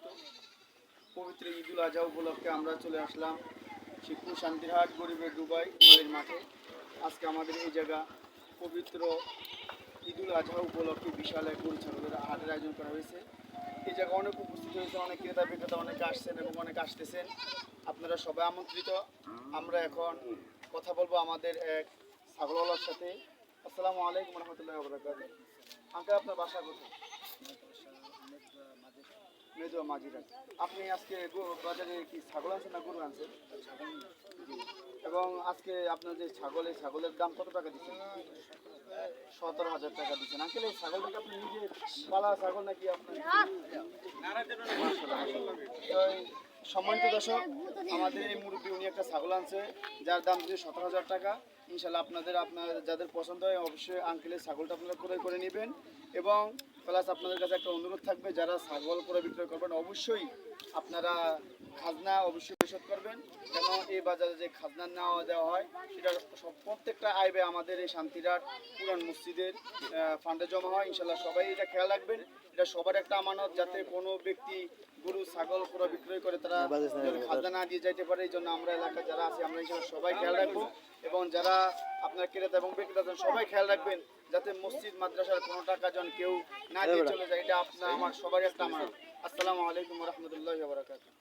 বারাকাতুহু। পবিত্র ঈদুল আজহা উপলক্ষে আমরা চলে আসলাম শিবপুর শান্তিরহাট গরিবের ডুবাই নদীর মাঠে। আজকে আমাদের এই জায়গা পবিত্র ঈদুল আজহা উপলক্ষে বিশাল এক গরু ছাগলের হাটের আয়োজন করা হয়েছে। এই জায়গা অনেক উপস্থিত হয়েছে, অনেক ক্রেতা বিক্রেতা অনেকে আসছেন এবং অনেকে আসতেছেন। আপনারা সবাই আমন্ত্রিত। আমরা এখন কথা বলবো আমাদের এক ছাগলওয়ালার সাথে। আসসালামু আলাইকুম রহমতুল্লাহি ওয়া বারাকাতুহু। আঙ্কেল, আপনার বাসা কোথায়? মেজো মাঝিরা। আপনি আজকে বাজারে কি ছাগল আনছেন না গরু আনছেন? এবং আজকে আপনার যে ছাগল, এই ছাগলের দাম কত টাকা দিচ্ছেন? 17,000 টাকা দিচ্ছেন। আঙ্কেল, এই ছাগলটাকে আপনি নিজে পালা ছাগল নাকি আপনার? সম্মানিত দর্শক, আমাদের এই মুরব্বী উনি একটা ছাগল আনছে যার দাম দিয়ে 17,000 টাকা। ইনশাল্লাহ আপনাদের যাদের পছন্দ হয় অবশ্যই আঙ্কেলের ছাগলটা আপনারা ক্রয় করে নেবেন। এবং প্লাস আপনাদের কাছে একটা অনুরোধ থাকবে, যারা ছাগল করে বিক্রয় করবেন অবশ্যই আপনারা খাজনা অবশ্যই পরিশোধ করবেন। কেন এই বাজারে যে খাজনা নেওয়া দেওয়া হয় সেটা প্রত্যেকটা আইবে আমাদের এই শান্তিরহাট পুরান মসজিদের ফান্ডে জমা হয়। ইনশাল্লাহ সবাই এটা খেয়াল রাখবেন। এটা সবার একটা আমানত, যাতে কোনো ব্যক্তি গরু ছাগল পুরো বিক্রয় করে তারা খাজনা না দিয়ে যাইতে পারে। এই জন্য আমরা এলাকায় যারা আছি আমরা ইনশাল্লাহ সবাই খেয়াল রাখবো। এবং যারা আপনার ক্রেতা এবং বিক্রেতা সবাই খেয়াল রাখবেন যাতে মসজিদ মাদ্রাসার কোনো টাকা যেন কেউ না দিয়ে চলে যায়। এটা আপনার আমার সবারই একটা আমানত। আসসালামু আলাইকুম রহমতুল্লাহি ওয়া বারাকাতুহু।